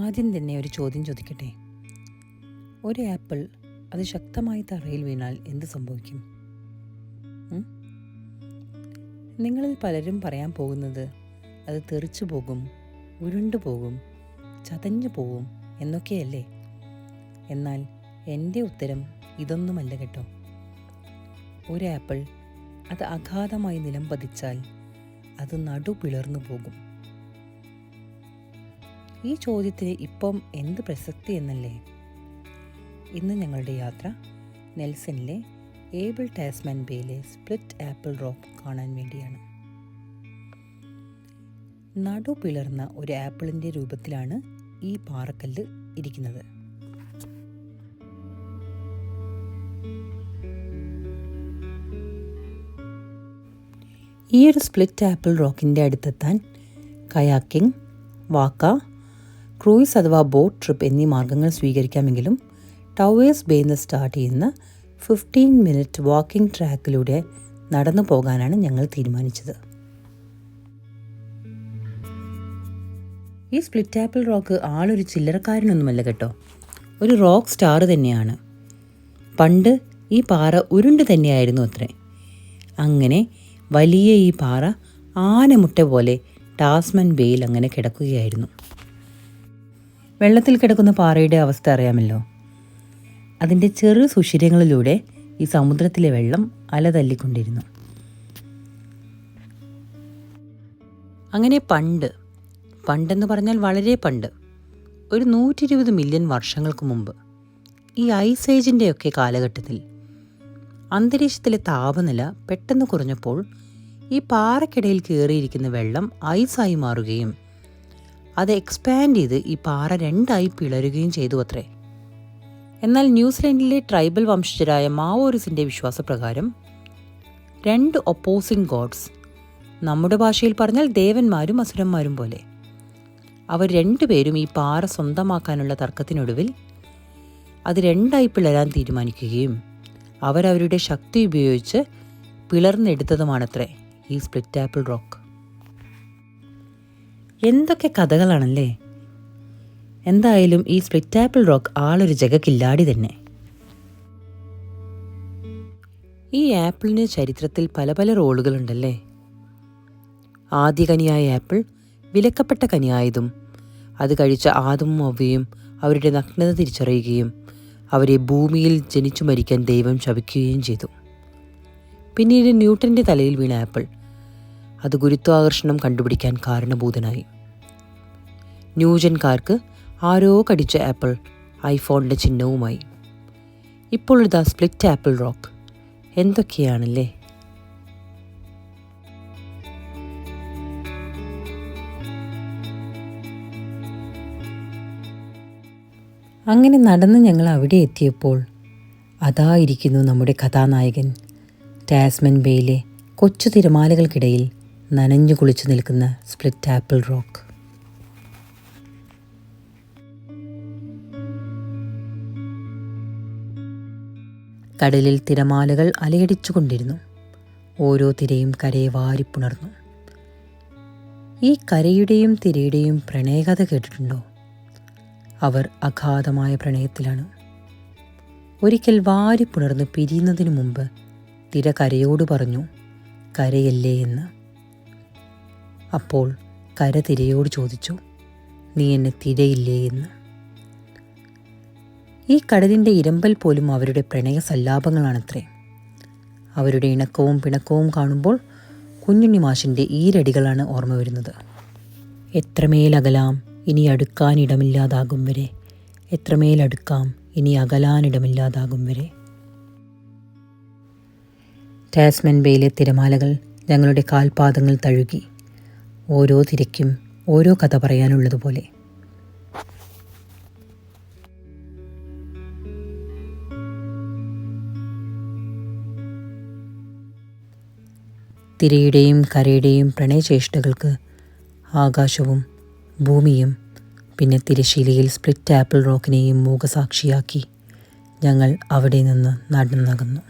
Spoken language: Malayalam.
ആദ്യം തന്നെ ഒരു ചോദ്യം ചോദിക്കട്ടെ. ഒരു ആപ്പിൾ അത് ശക്തമായി തറയിൽ വീണാൽ എന്ത് സംഭവിക്കും? നിങ്ങളിൽ പലരും പറയാൻ പോകുന്നത് അത് തെറിച്ചു പോകും, ഉരുണ്ടു പോകും, ചതഞ്ഞു പോവും എന്നൊക്കെയല്ലേ. എന്നാൽ എൻ്റെ ഉത്തരം ഇതൊന്നുമല്ല കേട്ടോ. ഒരു ആപ്പിൾ അത് അഗാധമായി നിലം പതിച്ചാൽ അത് നടു പിളർന്നു പോകും. ഈ ചോദ്യത്തിന് ഇപ്പം എന്ത് പ്രസക്തി എന്നല്ലേ? ഇന്ന് ഞങ്ങളുടെ യാത്ര നെൽസണിലെ ഏബിൾ ടാസ്മാൻ ബേയിലെ സ്പ്ലിറ്റ് ആപ്പിൾ റോക്ക് കാണാൻ വേണ്ടിയാണ്. നടു പിളർന്ന ഒരു ആപ്പിളിൻ്റെ രൂപത്തിലാണ് ഈ പാറക്കല്ല് ഇരിക്കുന്നത്. ഈ ഒരു സ്പ്ലിറ്റ് ആപ്പിൾ റോക്കിൻ്റെ അടുത്തെത്താൻ കയാക്കിംഗ്, വാക്ക, ക്രൂയിസ് അഥവാ ബോട്ട് ട്രിപ്പ് എന്നീ മാർഗങ്ങൾ സ്വീകരിക്കാമെങ്കിലും ടവേഴ്സ് ബേയിൽ നിന്ന് സ്റ്റാർട്ട് ചെയ്യുന്ന 15 മിനിറ്റ് വാക്കിംഗ് ട്രാക്കിലൂടെ നടന്നു പോകാനാണ് ഞങ്ങൾ തീരുമാനിച്ചത്. ഈ സ്പ്ലിറ്റ് ആപ്പിൾ റോക്ക് ആളൊരു ചില്ലറക്കാരനൊന്നുമല്ല കേട്ടോ, ഒരു റോക്ക് സ്റ്റാർ തന്നെയാണ്. പണ്ട് ഈ പാറ ഉരുണ്ട് തന്നെയായിരുന്നു അത്രേ. അങ്ങനെ വലിയ ഈ പാറ ആനമുട്ട പോലെ ടാസ്മാൻ ബേയിൽ അങ്ങനെ കിടക്കുകയായിരുന്നു. വെള്ളത്തിൽ കിടക്കുന്ന പാറയുടെ അവസ്ഥ അറിയാമല്ലോ. അതിൻ്റെ ചെറു സുഷിരങ്ങളിലൂടെ ഈ സമുദ്രത്തിലെ വെള്ളം അലതല്ലിക്കൊണ്ടിരുന്നു. അങ്ങനെ പണ്ടെന്ന് പറഞ്ഞാൽ വളരെ പണ്ട്, ഒരു 120 മില്യൺ വർഷങ്ങൾക്ക് മുമ്പ്, ഈ ഐസ് ഏജിൻ്റെയൊക്കെ കാലഘട്ടത്തിൽ അന്തരീക്ഷത്തിലെ താപനില പെട്ടെന്ന് കുറഞ്ഞപ്പോൾ ഈ പാറയ്ക്കിടയിൽ കയറിയിരിക്കുന്ന വെള്ളം ഐസായി മാറുകയും അത് എക്സ്പാൻഡ് ചെയ്ത് ഈ പാറ 2ആയി പിളരുകയും ചെയ്തു അത്രേ. എന്നാൽ ന്യൂസിലൻഡിലെ ട്രൈബൽ വംശജരായ മാവോറിസിൻ്റെ വിശ്വാസപ്രകാരം 2 ഒപ്പോസിംഗ് ഗോഡ്സ്, നമ്മുടെ ഭാഷയിൽ പറഞ്ഞാൽ ദേവന്മാരും അസുരന്മാരും പോലെ, അവർ 2 പേരും ഈ പാറ സ്വന്തമാക്കാനുള്ള തർക്കത്തിനൊടുവിൽ അത് 2ആയി പിളരാൻ തീരുമാനിക്കുകയും അവരവരുടെ ശക്തി ഉപയോഗിച്ച് പിളർന്നെടുത്തതുമാണത്രേ ഈ സ്പ്ലിറ്റ് ആപ്പിൾ റോക്ക്. എന്തൊക്കെ കഥകളാണല്ലേ. എന്തായാലും ഈ സ്പ്ലിറ്റ് ആപ്പിൾ റോക്ക് ആളൊരു ജഗക്കില്ലാടി തന്നെ. ഈ ആപ്പിളിന് ചരിത്രത്തിൽ പല പല റോളുകളുണ്ടല്ലേ. ആദ്യ കനിയായ ആപ്പിൾ വിലക്കപ്പെട്ട കനിയായതും അത് കഴിച്ച ആദമും ഹവ്വയും അവരുടെ നഗ്നത തിരിച്ചറിയുകയും അവരെ ഭൂമിയിൽ ജനിച്ചു മരിക്കാൻ ദൈവം ശപിക്കുകയും ചെയ്തു. പിന്നീട് ന്യൂട്ടൻ്റെ തലയിൽ വീണ ആപ്പിൾ അത് ഗുരുത്വാകർഷണം കണ്ടുപിടിക്കാൻ കാരണഭൂതനായി. ന്യൂജൻകാർക്ക് ആരോ കടിച്ച ആപ്പിൾ ഐഫോണിൻ്റെ ചിഹ്നവുമായി. ഇപ്പോൾ ഇതാ സ്പ്ലിറ്റ് ആപ്പിൾ റോക്ക്. എന്തൊക്കെയാണല്ലേ. അങ്ങനെ നടന്ന് ഞങ്ങൾ അവിടെ എത്തിയപ്പോൾ അതായിരിക്കുന്നു നമ്മുടെ കഥാനായകൻ ടാസ്മാൻ ബേയിലെ കൊച്ചു തിരമാലകൾക്കിടയിൽ നനഞ്ഞു കുളിച്ചു നിൽക്കുന്ന സ്പ്ലിറ്റ് ആപ്പിൾ റോക്ക്. കടലിൽ തിരമാലകൾ അലയടിച്ചുകൊണ്ടിരുന്നു. ഓരോ തിരയും കരയെ വാരിപ്പുണർന്നു. ഈ കരയുടെയും തിരയുടെയും പ്രണയകഥ കേട്ടിട്ടുണ്ടോ? അവർ അഗാധമായ പ്രണയത്തിലാണ്. ഒരിക്കൽ വാരിപ്പുണർന്ന് പിരിയുന്നതിനു മുമ്പ് തിര കരയോട് പറഞ്ഞു, കരയല്ലേ എന്ന്. അപ്പോൾ കര തിരയോട് ചോദിച്ചു, നീ എന്നെ തിരയില്ലേ എന്ന്. ഈ കടലിൻ്റെ ഇരമ്പൽ പോലും അവരുടെ പ്രണയ സല്ലാപങ്ങളാണത്രേ. അവരുടെ ഇണക്കവും പിണക്കവും കാണുമ്പോൾ കുഞ്ഞുണ്ണി മാഷിൻ്റെ ഈരടികളാണ് ഓർമ്മ വരുന്നത്. എത്രമേലകലാം ഇനി അടുക്കാനിടമില്ലാതാകും വരെ, എത്രമേലടുക്കാം ഇനി അകലാനിടമില്ലാതാകും വരെ. ടാസ്മാൻ ബേയിലെ തിരമാലകൾ ഞങ്ങളുടെ കാൽപാദങ്ങൾ തഴുകി, ഓരോ തിരയ്ക്കും ഓരോ കഥ പറയാനുള്ളതുപോലെ. തിരയുടെയും കരയുടെയും പ്രണയചേഷ്ടകൾക്ക് ആകാശവും ഭൂമിയും പിന്നെ തിരശീലയിൽ സ്പ്ലിറ്റ് ആപ്പിൾ റോക്കിനെയും മൂകസാക്ഷിയാക്കി ഞങ്ങൾ അവിടെ നിന്ന് നടന്നകന്നു.